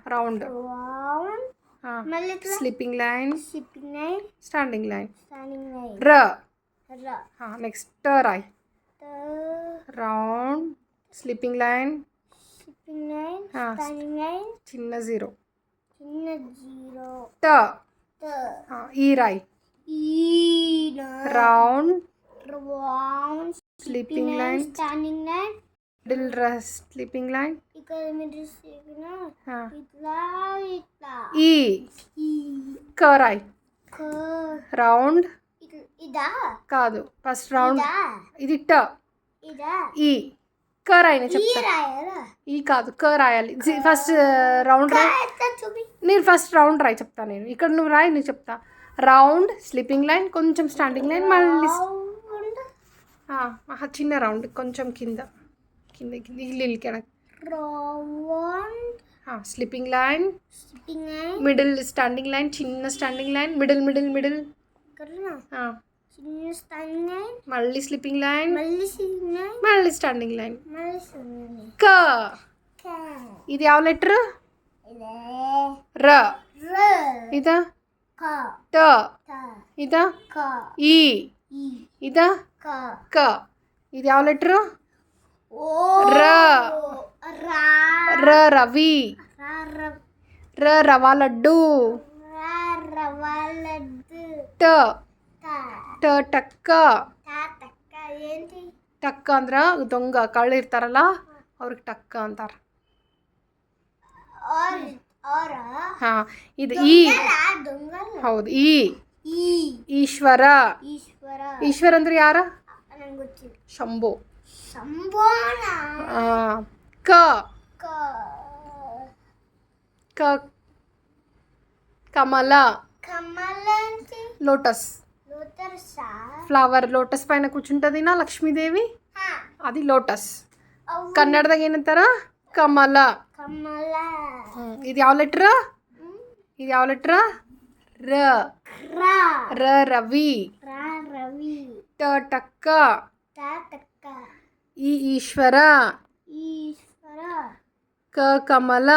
Round. Round. మళ్ళీ ఇట్లా sleeping line. Sleeping line. Standing line. Standing line. ర. ర. నెక్స్ట్ ట రాయ్. Round. Sleeping line. Sleeping line. Standing line. చిన్న జీరో. చిన్న జీరో. ట. ట. ఈ రాయ్. ఈ. Round. Round. Sleeping line. Standing line. Middle sleeping line. ఇక్కడ మిడిల్ స్లీపింగ్ లైన్. ఇట్లా ఇట్లా. ఈ. ఈ. క రాయ్. క. రౌండ్. ఇదా కాదు, ఫస్ట్ రౌండ్. ఇదా. ఇది ట. ఇదా. ఈ. క రాయని ఈ చెప్తా. రాయాలా? ఈ కాదు, క రాయాలి. ఫస్ట్ రౌండ్ రాయ్. చూపి. నేను ఫస్ట్ రౌండ్ రాయ్ చెప్తా. నేను ఇక్కడ నువ్వు రాయ్, నేను చెప్తా. రౌండ్, స్లీపింగ్ లైన్, కొంచెం స్టాండింగ్ లైన్, మళ్ళీ చిన్న రౌండ్, కొంచెం కింద కింద కింద ఇల్లు కింద. Round. Sleeping line. Sleeping line. Middle standing line, చిన్న standing line, middle middle middle. చిన్న స్టాండింగ్ లైన్. మళ్ళీ స్లీపింగ్ లైన్. మళ్ళీ స్లీపింగ్ లైన్. మళ్ళీ స్టాండింగ్ లైన్. మళ్ళీ స్టాండింగ్ లైన్. క. క. ఇది ಯಾವ లెటర్? ఇదే. ర. ర. ఇదా? క. ట. ట. ఇదా? క. ఈ. ఈ. ఇదా? క. క. ఇది ಯಾವ లెటర్? ఓ. ర. రా. ర రవి. ర. ర రవా లడ్డు. రవా లడ్డు. ట. ట. ಟ ಟಕ್ಕ. ಟಕ್ಕ ఏంటి? ಟಕ್ಕ ಅಂದ್ರೆ ದೊಂಗ ಕಳ್ಳ ಇರ್ತಾರಲ್ಲ, ಅವ್ರಿಗೆ ಟಕ್ಕ ಅಂತಾರೆ. ಇದು ಈ. ಹೌದು, ಈ. ಈಶ್ವರ. ಈಶ್ವರ ಅಂದ್ರೆ ಯಾರ? ಶಂಭು. ಕ. ಕ. కమల. లోటస్. ఫ్లవర్ ಲೋಟಸ್ పైన కూర్చుంటుంది నా లక్ష్మీదేవి, అది లోటస్. ಕನ್ನಡದಾಗ ಏನಂತಾರ? ಕಮಲ. ಇದು ಯಾವ ಲೆಟ್ರ? ಇದು ಯಾವ ಲೆಟ್ರ? ರ. ರ ರವಿ. ಟ ಟಕ್ಕ. ಈ ಈಶ್ವರ. ಕ ಕಮಲ.